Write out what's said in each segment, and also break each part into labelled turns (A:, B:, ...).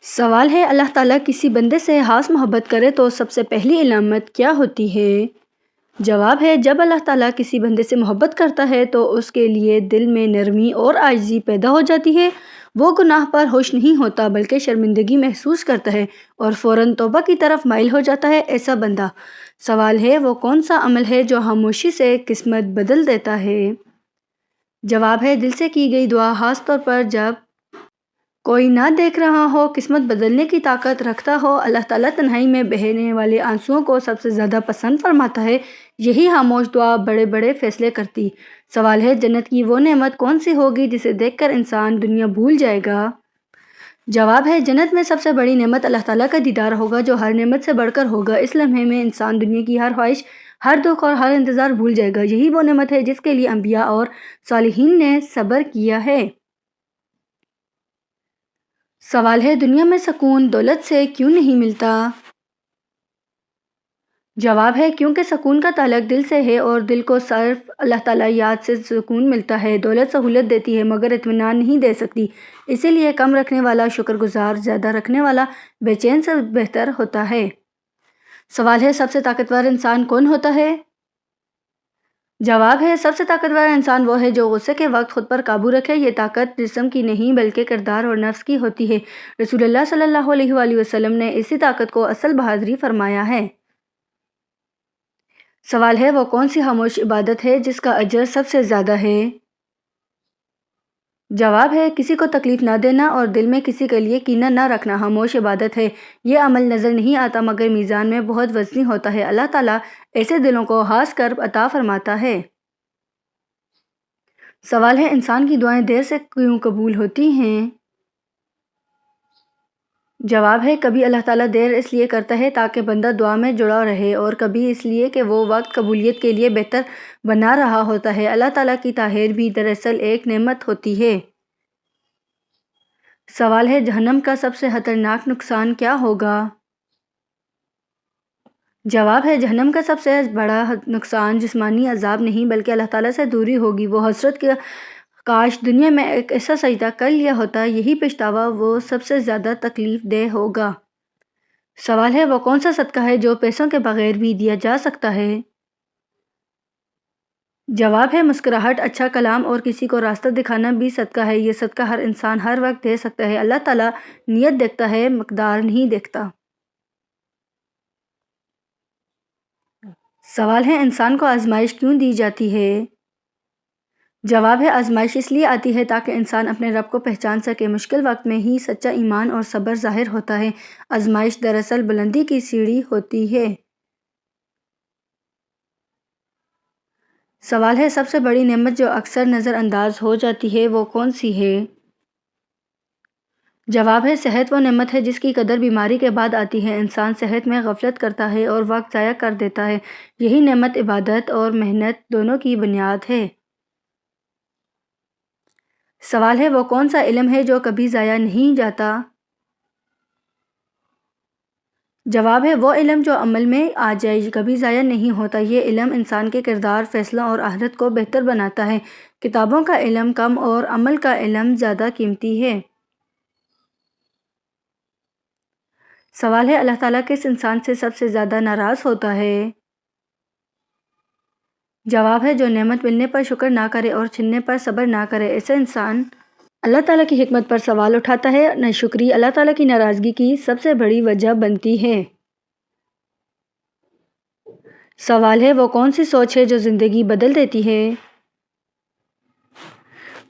A: سوال ہے اللہ تعالیٰ کسی بندے سے خاص محبت کرے تو سب سے پہلی علامت کیا ہوتی ہے؟ جواب ہے جب اللہ تعالیٰ کسی بندے سے محبت کرتا ہے تو اس کے لیے دل میں نرمی اور عاجزی پیدا ہو جاتی ہے۔ وہ گناہ پر ہوش نہیں ہوتا بلکہ شرمندگی محسوس کرتا ہے اور فوراً توبہ کی طرف مائل ہو جاتا ہے ایسا بندہ۔ سوال ہے وہ کون سا عمل ہے جو خاموشی سے قسمت بدل دیتا ہے؟ جواب ہے دل سے کی گئی دعا، خاص طور پر جب کوئی نہ دیکھ رہا ہو، قسمت بدلنے کی طاقت رکھتا ہو۔ اللہ تعالیٰ تنہائی میں بہنے والے آنسوؤں کو سب سے زیادہ پسند فرماتا ہے۔ یہی خاموش دعا بڑے بڑے فیصلے کرتی۔ سوال ہے جنت کی وہ نعمت کون سی ہوگی جسے دیکھ کر انسان دنیا بھول جائے گا؟ جواب ہے جنت میں سب سے بڑی نعمت اللہ تعالیٰ کا دیدار ہوگا جو ہر نعمت سے بڑھ کر ہوگا۔ اس لمحے میں انسان دنیا کی ہر خواہش، ہر دکھ اور ہر انتظار بھول جائے گا۔ یہی وہ نعمت ہے جس کے لیے انبیاء اور صالحین نے صبر کیا ہے۔ سوال ہے دنیا میں سکون دولت سے کیوں نہیں ملتا؟ جواب ہے کیونکہ سکون کا تعلق دل سے ہے اور دل کو صرف اللہ تعالیٰ یاد سے سکون ملتا ہے۔ دولت سہولت دیتی ہے مگر اطمینان نہیں دے سکتی، اسی لیے کم رکھنے والا شکر گزار، زیادہ رکھنے والا بے چین سے بہتر ہوتا ہے۔ سوال ہے سب سے طاقتور انسان کون ہوتا ہے؟ جواب ہے سب سے طاقتور انسان وہ ہے جو غصے کے وقت خود پر قابو رکھے۔ یہ طاقت جسم کی نہیں بلکہ کردار اور نفس کی ہوتی ہے۔ رسول اللہ صلی اللہ علیہ وآلہ وسلم نے اسی طاقت کو اصل بہادری فرمایا ہے۔ سوال ہے وہ کون سی خاموش عبادت ہے جس کا اجر سب سے زیادہ ہے؟ جواب ہے کسی کو تکلیف نہ دینا اور دل میں کسی کے لیے کینہ نہ رکھنا خاموش عبادت ہے۔ یہ عمل نظر نہیں آتا مگر میزان میں بہت وزنی ہوتا ہے۔ اللہ تعالیٰ ایسے دلوں کو خاص کر عطا فرماتا ہے۔ سوال ہے انسان کی دعائیں دیر سے کیوں قبول ہوتی ہیں؟ جواب ہے کبھی اللہ تعالیٰ دیر اس لیے کرتا ہے تاکہ بندہ دعا میں جڑا رہے اور کبھی اس لیے کہ وہ وقت قبولیت کے لیے بہتر بنا رہا ہوتا ہے۔ اللہ تعالیٰ کی تاخیر بھی دراصل ایک نعمت ہوتی ہے۔ سوال ہے جہنم کا سب سے خطرناک نقصان کیا ہوگا؟ جواب ہے جہنم کا سب سے بڑا نقصان جسمانی عذاب نہیں بلکہ اللہ تعالیٰ سے دوری ہوگی۔ وہ حسرت کہ کاش دنیا میں ایک ایسا سجدہ کر لیا ہوتا، یہی پچھتاوا وہ سب سے زیادہ تکلیف دہ ہوگا۔ سوال ہے وہ کون سا صدقہ ہے جو پیسوں کے بغیر بھی دیا جا سکتا ہے؟ جواب ہے مسکراہٹ، اچھا کلام اور کسی کو راستہ دکھانا بھی صدقہ ہے۔ یہ صدقہ ہر انسان ہر وقت دے سکتا ہے۔ اللہ تعالیٰ نیت دیکھتا ہے، مقدار نہیں دیکھتا۔ سوال ہے انسان کو آزمائش کیوں دی جاتی ہے؟ جواب ہے آزمائش اس لیے آتی ہے تاکہ انسان اپنے رب کو پہچان سکے۔ مشکل وقت میں ہی سچا ایمان اور صبر ظاہر ہوتا ہے۔ آزمائش دراصل بلندی کی سیڑھی ہوتی ہے۔ سوال ہے سب سے بڑی نعمت جو اکثر نظر انداز ہو جاتی ہے وہ کون سی ہے؟ جواب ہے صحت وہ نعمت ہے جس کی قدر بیماری کے بعد آتی ہے۔ انسان صحت میں غفلت کرتا ہے اور وقت ضائع کر دیتا ہے۔ یہی نعمت عبادت اور محنت دونوں کی بنیاد ہے۔ سوال ہے وہ کون سا علم ہے جو کبھی ضائع نہیں جاتا؟ جواب ہے وہ علم جو عمل میں آ جائے، کبھی ضائع نہیں ہوتا۔ یہ علم انسان کے کردار، فیصلوں اور آخرت کو بہتر بناتا ہے۔ کتابوں کا علم کم اور عمل کا علم زیادہ قیمتی ہے۔ سوال ہے اللہ تعالیٰ کس انسان سے سب سے زیادہ ناراض ہوتا ہے؟ جواب ہے جو نعمت ملنے پر شکر نہ کرے اور چھننے پر صبر نہ کرے۔ ایسا انسان اللہ تعالیٰ کی حکمت پر سوال اٹھاتا ہے۔ ناشکری اللہ تعالیٰ کی ناراضگی کی سب سے بڑی وجہ بنتی ہے۔ سوال ہے وہ کون سی سوچ ہے جو زندگی بدل دیتی ہے؟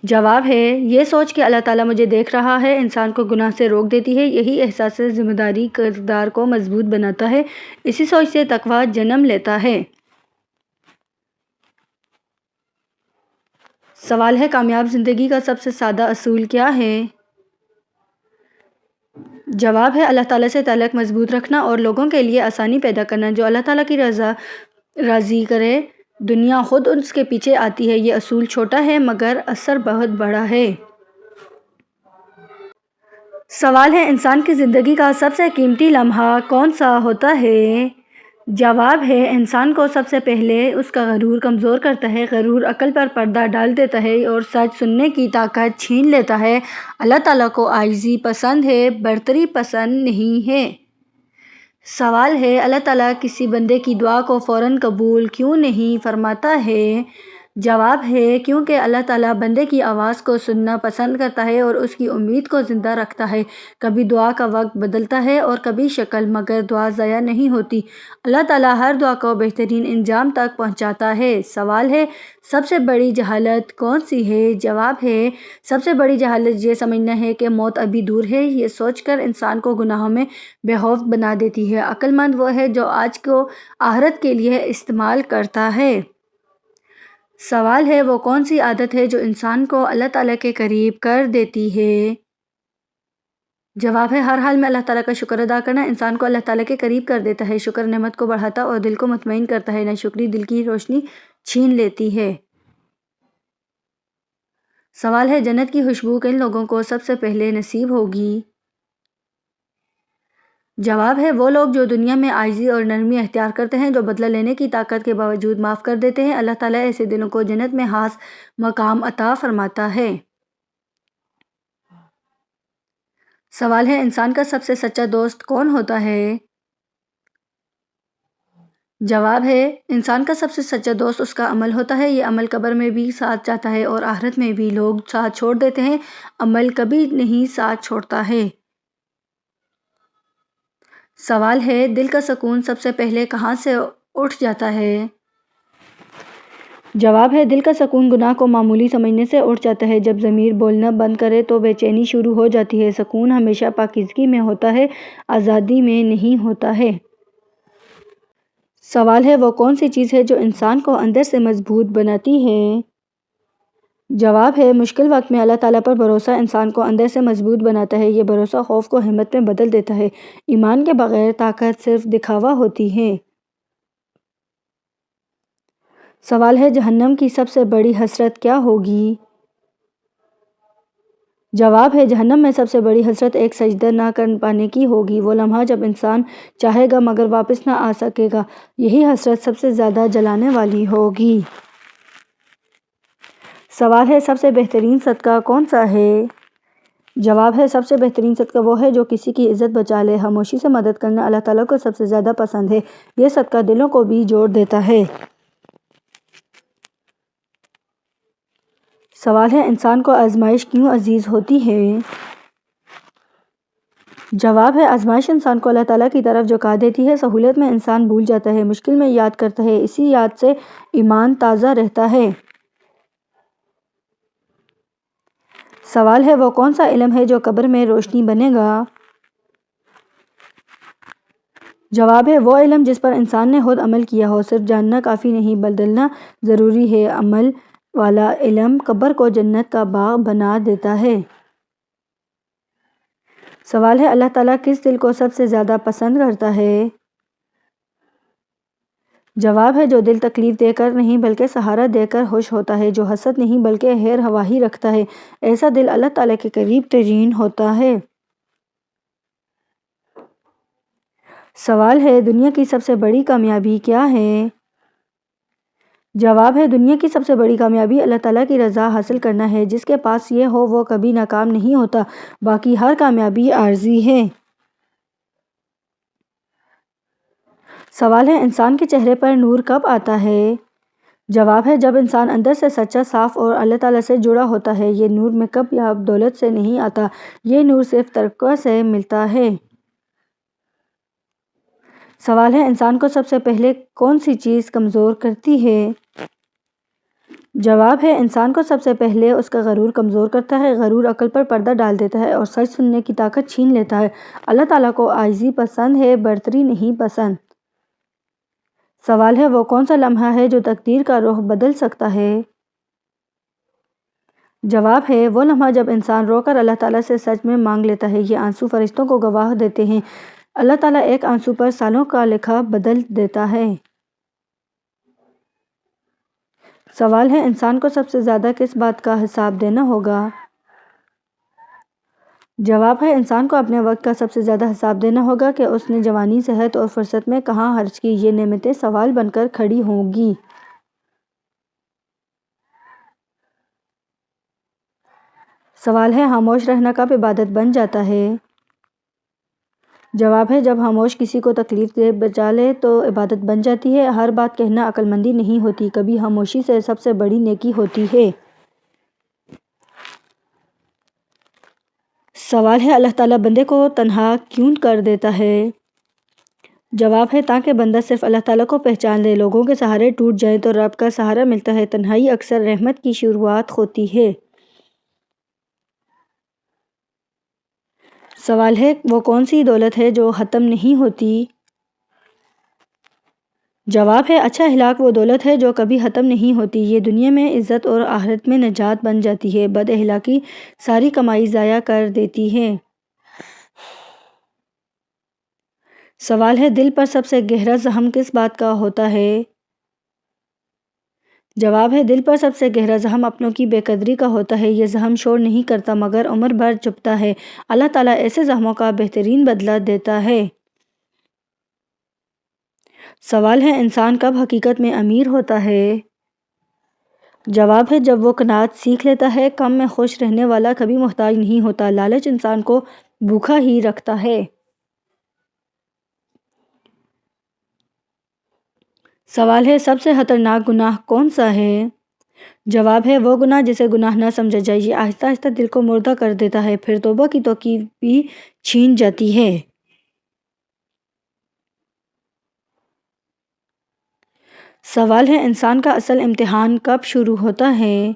A: جواب ہے یہ سوچ کہ اللہ تعالیٰ مجھے دیکھ رہا ہے انسان کو گناہ سے روک دیتی ہے۔ یہی احساس ذمہ داری کردار کو مضبوط بناتا ہے۔ اسی سوچ سے تقویٰ جنم لیتا ہے۔ سوال ہے کامیاب زندگی کا سب سے سادہ اصول کیا ہے؟ جواب ہے اللہ تعالیٰ سے تعلق مضبوط رکھنا اور لوگوں کے لیے آسانی پیدا کرنا۔ جو اللہ تعالیٰ کی رضا راضی کرے دنیا خود اس کے پیچھے آتی ہے۔ یہ اصول چھوٹا ہے مگر اثر بہت بڑا ہے۔ سوال ہے انسان کی زندگی کا سب سے قیمتی لمحہ کون سا ہوتا ہے؟ جواب ہے انسان کو سب سے پہلے اس کا غرور کمزور کرتا ہے۔ غرور عقل پر پردہ ڈال دیتا ہے اور سچ سننے کی طاقت چھین لیتا ہے۔ اللہ تعالیٰ کو عاجزی پسند ہے، برتری پسند نہیں ہے۔ سوال ہے اللہ تعالیٰ کسی بندے کی دعا کو فوراً قبول کیوں نہیں فرماتا ہے؟ جواب ہے کیونکہ اللہ تعالیٰ بندے کی آواز کو سننا پسند کرتا ہے اور اس کی امید کو زندہ رکھتا ہے۔ کبھی دعا کا وقت بدلتا ہے اور کبھی شکل، مگر دعا ضائع نہیں ہوتی۔ اللہ تعالیٰ ہر دعا کو بہترین انجام تک پہنچاتا ہے۔ سوال ہے سب سے بڑی جہالت کون سی ہے؟ جواب ہے سب سے بڑی جہالت یہ سمجھنا ہے کہ موت ابھی دور ہے۔ یہ سوچ کر انسان کو گناہوں میں بے خوف بنا دیتی ہے۔ عقل مند وہ ہے جو آج کو آخرت کے لیے استعمال کرتا ہے۔ سوال ہے وہ کون سی عادت ہے جو انسان کو اللہ تعالیٰ کے قریب کر دیتی ہے؟ جواب ہے ہر حال میں اللہ تعالیٰ کا شکر ادا کرنا انسان کو اللہ تعالیٰ کے قریب کر دیتا ہے۔ شکر نعمت کو بڑھاتا اور دل کو مطمئن کرتا ہے، ناشکری دل کی روشنی چھین لیتی ہے۔ سوال ہے جنت کی خوشبو کن لوگوں کو سب سے پہلے نصیب ہوگی؟ جواب ہے وہ لوگ جو دنیا میں عاجزی اور نرمی اختیار کرتے ہیں، جو بدلہ لینے کی طاقت کے باوجود معاف کر دیتے ہیں۔ اللہ تعالیٰ ایسے دلوں کو جنت میں خاص مقام عطا فرماتا ہے۔ سوال ہے انسان کا سب سے سچا دوست کون ہوتا ہے؟ جواب ہے انسان کا سب سے سچا دوست اس کا عمل ہوتا ہے۔ یہ عمل قبر میں بھی ساتھ جاتا ہے اور آخرت میں بھی۔ لوگ ساتھ چھوڑ دیتے ہیں، عمل کبھی نہیں ساتھ چھوڑتا ہے۔ سوال ہے دل کا سکون سب سے پہلے کہاں سے اٹھ جاتا ہے؟ جواب ہے دل کا سکون گناہ کو معمولی سمجھنے سے اٹھ جاتا ہے۔ جب ضمیر بولنا بند کرے تو بے چینی شروع ہو جاتی ہے۔ سکون ہمیشہ پاکیزگی میں ہوتا ہے، آزادی میں نہیں ہوتا ہے۔ سوال ہے وہ کون سی چیز ہے جو انسان کو اندر سے مضبوط بناتی ہے؟ جواب ہے مشکل وقت میں اللہ تعالیٰ پر بھروسہ انسان کو اندر سے مضبوط بناتا ہے۔ یہ بھروسہ خوف کو ہمت میں بدل دیتا ہے۔ ایمان کے بغیر طاقت صرف دکھاوا ہوتی ہے۔ سوال ہے جہنم کی سب سے بڑی حسرت کیا ہوگی؟ جواب ہے جہنم میں سب سے بڑی حسرت ایک سجدہ نہ کر پانے کی ہوگی۔ وہ لمحہ جب انسان چاہے گا مگر واپس نہ آ سکے گا، یہی حسرت سب سے زیادہ جلانے والی ہوگی۔ سوال ہے سب سے بہترین صدقہ کون سا ہے؟ جواب ہے سب سے بہترین صدقہ وہ ہے جو کسی کی عزت بچا لے۔ خاموشی سے مدد کرنا اللہ تعالیٰ کو سب سے زیادہ پسند ہے۔ یہ صدقہ دلوں کو بھی جوڑ دیتا ہے۔ سوال ہے انسان کو آزمائش کیوں عزیز ہوتی ہے؟ جواب ہے آزمائش انسان کو اللہ تعالیٰ کی طرف جھکا دیتی ہے۔ سہولت میں انسان بھول جاتا ہے، مشکل میں یاد کرتا ہے، اسی یاد سے ایمان تازہ رہتا ہے۔ سوال ہے وہ کون سا علم ہے جو قبر میں روشنی بنے گا؟ جواب ہے وہ علم جس پر انسان نے خود عمل کیا ہو۔ صرف جاننا کافی نہیں، بدلنا ضروری ہے۔ عمل والا علم قبر کو جنت کا باغ بنا دیتا ہے۔ سوال ہے اللہ تعالیٰ کس دل کو سب سے زیادہ پسند کرتا ہے؟ جواب ہے جو دل تکلیف دے کر نہیں بلکہ سہارا دے کر خوش ہوتا ہے، جو حسد نہیں بلکہ خیر خواہی رکھتا ہے، ایسا دل اللہ تعالیٰ کے قریب ترین ہوتا ہے۔ سوال ہے دنیا کی سب سے بڑی کامیابی کیا ہے؟ جواب ہے دنیا کی سب سے بڑی کامیابی اللہ تعالیٰ کی رضا حاصل کرنا ہے۔ جس کے پاس یہ ہو وہ کبھی ناکام نہیں ہوتا، باقی ہر کامیابی عارضی ہے۔ سوال ہے انسان کے چہرے پر نور کب آتا ہے؟ جواب ہے جب انسان اندر سے سچا، صاف اور اللہ تعالیٰ سے جڑا ہوتا ہے۔ یہ نور میک اپ یا دولت سے نہیں آتا، یہ نور صرف تقویٰ سے ملتا ہے۔ سوال ہے انسان کو سب سے پہلے کون سی چیز کمزور کرتی ہے؟ جواب ہے انسان کو سب سے پہلے اس کا غرور کمزور کرتا ہے۔ غرور عقل پر پردہ ڈال دیتا ہے اور سچ سننے کی طاقت چھین لیتا ہے۔ اللہ تعالیٰ کو عاجزی پسند ہے، برتری نہیں پسند۔ سوال ہے وہ کون سا لمحہ ہے جو تقدیر کا رخ بدل سکتا ہے؟ جواب ہے وہ لمحہ جب انسان رو کر اللہ تعالیٰ سے سچ میں مانگ لیتا ہے۔ یہ آنسو فرشتوں کو گواہ دیتے ہیں، اللہ تعالیٰ ایک آنسو پر سالوں کا لکھا بدل دیتا ہے۔ سوال ہے انسان کو سب سے زیادہ کس بات کا حساب دینا ہوگا؟ جواب ہے انسان کو اپنے وقت کا سب سے زیادہ حساب دینا ہوگا کہ اس نے جوانی، صحت اور فرصت میں کہاں خرچ کی۔ یہ نعمتیں سوال بن کر کھڑی ہوں گی۔ سوال ہے خاموش رہنا کب عبادت بن جاتا ہے؟ جواب ہے جب خاموش کسی کو تکلیف سے بچا لے تو عبادت بن جاتی ہے۔ ہر بات کہنا عقل مندی نہیں ہوتی، کبھی خاموشی سے سب سے بڑی نیکی ہوتی ہے۔ سوال ہے اللہ تعالیٰ بندے کو تنہا کیوں کر دیتا ہے؟ جواب ہے تاکہ بندہ صرف اللہ تعالیٰ کو پہچان لے۔ لوگوں کے سہارے ٹوٹ جائیں تو رب کا سہارا ملتا ہے۔ تنہائی اکثر رحمت کی شروعات ہوتی ہے۔ سوال ہے وہ کون سی دولت ہے جو ختم نہیں ہوتی؟ جواب ہے اچھا اخلاق وہ دولت ہے جو کبھی ختم نہیں ہوتی۔ یہ دنیا میں عزت اور آخرت میں نجات بن جاتی ہے۔ بد اخلاقی ساری کمائی ضائع کر دیتی ہے۔ سوال ہے دل پر سب سے گہرا زخم کس بات کا ہوتا ہے؟ جواب ہے دل پر سب سے گہرا زخم اپنوں کی بے قدری کا ہوتا ہے۔ یہ زخم شور نہیں کرتا مگر عمر بھر چبھتا ہے۔ اللہ تعالیٰ ایسے زخموں کا بہترین بدلہ دیتا ہے۔ سوال ہے انسان کب حقیقت میں امیر ہوتا ہے؟ جواب ہے جب وہ قناعت سیکھ لیتا ہے۔ کم میں خوش رہنے والا کبھی محتاج نہیں ہوتا۔ لالچ انسان کو بھوکا ہی رکھتا ہے۔ سوال ہے سب سے خطرناک گناہ کون سا ہے؟ جواب ہے وہ گناہ جسے گناہ نہ سمجھا جائے۔ یہ آہستہ آہستہ دل کو مردہ کر دیتا ہے، پھر توبہ کی توفیق بھی چھین جاتی ہے۔ سوال ہے انسان کا اصل امتحان کب شروع ہوتا ہے؟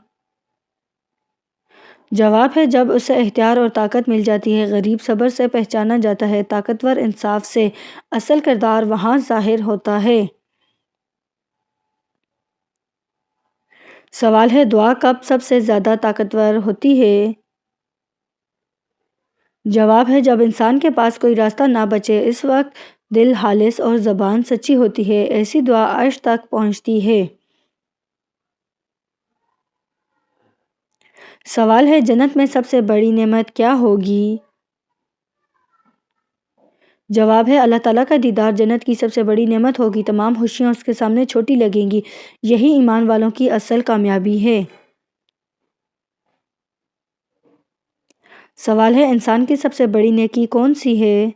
A: جواب ہے جب اسے اختیار اور طاقت مل جاتی ہے۔ غریب صبر سے پہچانا جاتا ہے، طاقتور انصاف سے۔ اصل کردار وہاں ظاہر ہوتا ہے۔ سوال ہے دعا کب سب سے زیادہ طاقتور ہوتی ہے؟ جواب ہے جب انسان کے پاس کوئی راستہ نہ بچے، اس وقت دل خالص اور زبان سچی ہوتی ہے۔ ایسی دعا عرش تک پہنچتی ہے۔ سوال ہے جنت میں سب سے بڑی نعمت کیا ہوگی؟ جواب ہے اللہ تعالیٰ کا دیدار جنت کی سب سے بڑی نعمت ہوگی۔ تمام خوشیاں اس کے سامنے چھوٹی لگیں گی۔ یہی ایمان والوں کی اصل کامیابی ہے۔ سوال ہے انسان کی سب سے بڑی نیکی کون سی ہے؟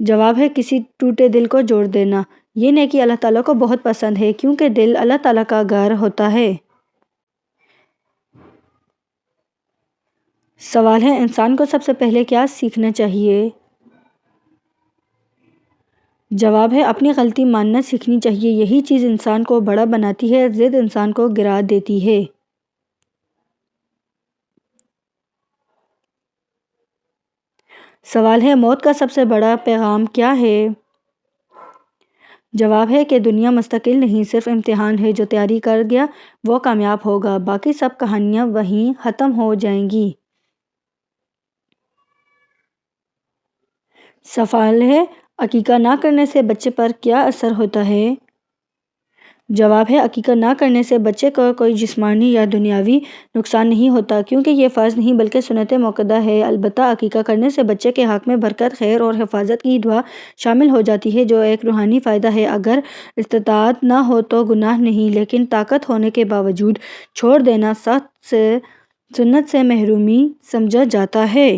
A: جواب ہے کسی ٹوٹے دل کو جوڑ دینا۔ یہ نیکی اللہ تعالیٰ کو بہت پسند ہے کیونکہ دل اللہ تعالیٰ کا گھر ہوتا ہے۔ سوال ہے انسان کو سب سے پہلے کیا سیکھنا چاہیے؟ جواب ہے اپنی غلطی ماننا سیکھنی چاہیے۔ یہی چیز انسان کو بڑا بناتی ہے، ضد انسان کو گرا دیتی ہے۔ سوال ہے موت کا سب سے بڑا پیغام کیا ہے؟ جواب ہے کہ دنیا مستقل نہیں، صرف امتحان ہے۔ جو تیاری کر گیا وہ کامیاب ہوگا، باقی سب کہانیاں وہیں ختم ہو جائیں گی۔ سوال ہے عقیقہ نہ کرنے سے بچے پر کیا اثر ہوتا ہے؟ جواب ہے عقیقہ نہ کرنے سے بچے کو کوئی جسمانی یا دنیاوی نقصان نہیں ہوتا کیونکہ یہ فرض نہیں بلکہ سنت موقدہ ہے۔ البتہ عقیقہ کرنے سے بچے کے حق میں برکت، خیر اور حفاظت کی دعا شامل ہو جاتی ہے جو ایک روحانی فائدہ ہے۔ اگر استطاعت نہ ہو تو گناہ نہیں، لیکن طاقت ہونے کے باوجود چھوڑ دینا سنت سے محرومی سمجھا جاتا ہے۔